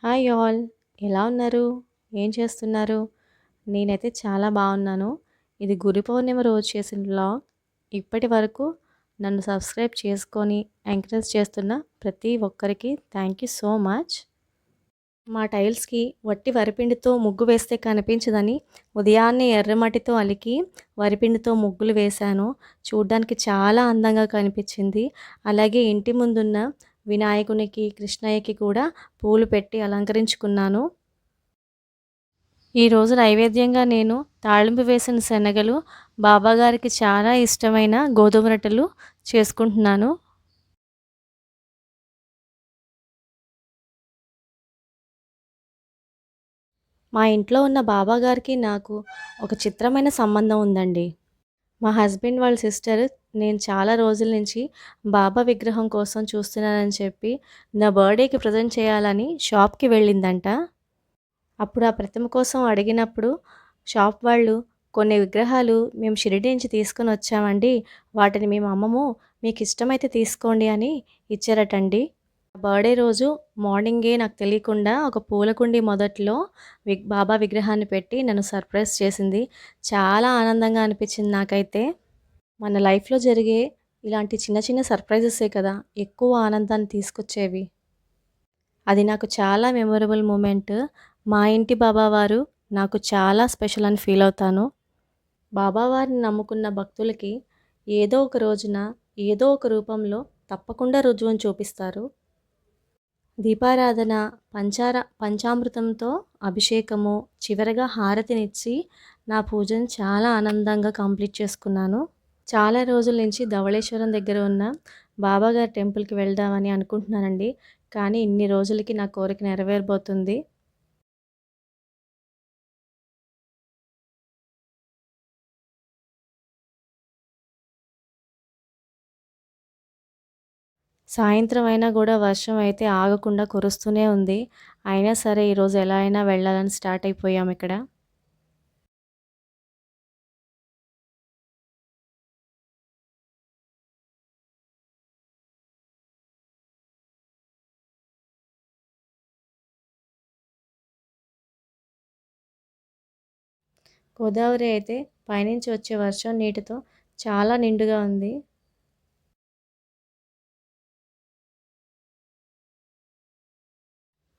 Hi all, ఎలా ఉన్నారు? ఏం చేస్తున్నారు? నేనైతే చాలా బాగున్నాను. ఇది గురు పౌర్ణిమ రోజు చేసిన వ్లాగ్. ఇప్పటి వరకు నన్ను సబ్స్క్రైబ్ చేసుకొని ఎంకరేజ్ చేస్తున్న ప్రతి ఒక్కరికి థ్యాంక్ యూ సో మచ్. మా టైల్స్కి వట్టి వరిపిండితో ముగ్గు వేస్తే కనిపించదని ఉదయాన్నే ఎర్రమట్టితో అలికి వరిపిండితో ముగ్గులు వేశాను. చూడ్డానికి చాలా అందంగా కనిపించింది. అలాగే ఇంటి ముందున్న వినాయకునికి, కృష్ణయ్యకి కూడా పూలు పెట్టి అలంకరించుకున్నాను. ఈరోజు నైవేద్యంగా నేను తాళింపు వేసిన శనగలు, బాబాగారికి చాలా ఇష్టమైన గోధుమ రొట్టెలు చేసుకుంటున్నాను. మా ఇంట్లో ఉన్న బాబాగారికి నాకు ఒక చిత్రమైన సంబంధం ఉందండి. మా హస్బెండ్ వాళ్ళ సిస్టర్ నేను చాలా రోజుల నుంచి బాబా విగ్రహం కోసం చూస్తున్నానని చెప్పి నా బర్త్డేకి ప్రజెంట్ చేయాలని షాప్కి వెళ్ళిందంట. అప్పుడు ఆ ప్రతిమ కోసం అడిగినప్పుడు షాప్ వాళ్ళు కొన్ని విగ్రహాలు మేము షిరిడి నుంచి తీసుకొని వచ్చామండి, వాటిని మేము అమ్మము, మీకు ఇష్టమైతే తీసుకోండి అని ఇచ్చారటండి. బర్త్డే రోజు మార్నింగే నాకు తెలియకుండా ఒక పూలకుండి మొదట్లో బాబా విగ్రహాన్ని పెట్టి నన్ను సర్ప్రైజ్ చేసింది. చాలా ఆనందంగా అనిపించింది నాకైతే. మన లైఫ్లో జరిగే ఇలాంటి చిన్న చిన్న సర్ప్రైజెసే కదా ఎక్కువ ఆనందాన్ని తీసుకొచ్చేవి. అది నాకు చాలా మెమొరబుల్ మూమెంట్. మా ఇంటి బాబావారు నాకు చాలా స్పెషల్ అని ఫీల్ అవుతాను. బాబావారిని నమ్ముకున్న భక్తులకి ఏదో ఒక రోజున ఏదో ఒక రూపంలో తప్పకుండా రుజువును చూపిస్తారు. దీపారాధన, పంచామృతంతో అభిషేకము, చివరగా హారతినిచ్చి నా పూజను చాలా ఆనందంగా కంప్లీట్ చేసుకున్నాను. చాలా రోజుల నుంచి ధవళేశ్వరం దగ్గర ఉన్న బాబాగారి టెంపుల్కి వెళ్దామని అనుకుంటున్నానండి. కానీ ఇన్ని రోజులకి నా కోరిక నెరవేరబోతుంది. సాయంత్రం అయినా కూడా వర్షం అయితే ఆగకుండా కురుస్తూనే ఉంది. అయినా సరే ఈరోజు ఎలా అయినా వెళ్ళాలని స్టార్ట్ అయిపోయాం ఇక్కడ. గోదావరి అయితే పైనుంచి వచ్చే వర్షం నీటితో చాలా నిండుగా ఉంది.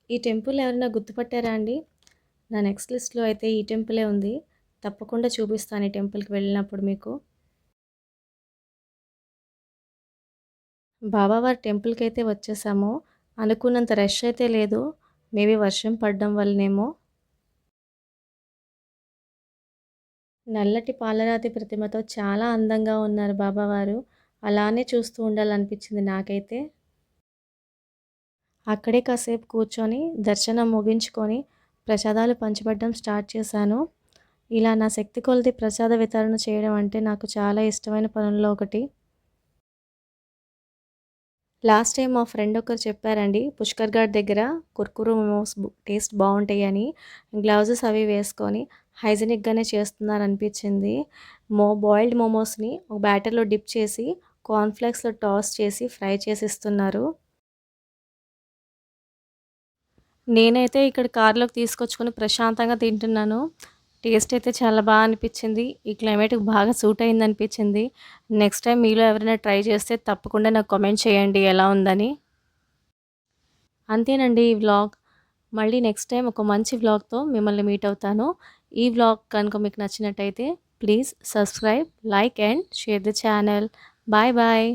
ఈ టెంపుల్ ఎవరైనా గుర్తుపట్టారా అండి? నా నెక్స్ట్ లిస్ట్లో అయితే ఈ టెంపులే ఉంది. తప్పకుండా చూపిస్తాను ఈ టెంపుల్కి వెళ్ళినప్పుడు మీకు. బాబావారి టెంపుల్కి అయితే వచ్చేసాము. అనుకున్నంత రష్ అయితే లేదు. మేబీ వర్షం పడడం వల్లనేమో. నల్లటి పాలరాతి ప్రతిమతో చాలా అందంగా ఉన్నారు బాబావారు. అలానే చూస్తూ ఉండాలనిపించింది నాకైతే. అక్కడే కాసేపు కూర్చొని దర్శనం ముగించుకొని ప్రసాదాలు పంచిపెట్టడం స్టార్ట్ చేశాను. ఇలా నా శక్తి కొలది ప్రసాద వితరణ చేయడం అంటే నాకు చాలా ఇష్టమైన పనుల్లో ఒకటి. లాస్ట్ టైం మా ఫ్రెండ్ ఒకరు చెప్పారండి, పుష్కర్ ఘాట్ దగ్గర కుర్కురు మోమోస్ టేస్ట్ బాగుంటాయి అని. గ్లౌజెస్ అవి వేసుకొని హైజెనిక్గానే చేస్తున్నారు అనిపించింది. బాయిల్డ్ మోమోస్ని ఒక బ్యాటర్లో డిప్ చేసి కార్న్ఫ్లేక్స్లో టాస్ చేసి ఫ్రై చేసి ఇస్తున్నారు. నేనైతే ఇక్కడ కార్లోకి తీసుకొచ్చుకొని ప్రశాంతంగా తింటున్నాను. టేస్ట్ అయితే చాలా బాగా అనిపించింది. ఈ క్లైమేట్‌కి బాగా సూట్ అయింది అనిపించింది. నెక్స్ట్ టైం మీలో ఎవరైనా ట్రై చేస్తే తప్పకుండా నాకు కామెంట్ చేయండి ఎలా ఉందని. అంతేనండి ఈ వ్లాగ్. మళ్ళీ నెక్స్ట్ టైం ఒక మంచి వ్లాగ్‌తో మిమ్మల్ని మీట్ అవుతాను. ఈ వ్లాగ్ కనుక మీకు నచ్చినట్టయితే please subscribe, like and share the channel. Bye bye.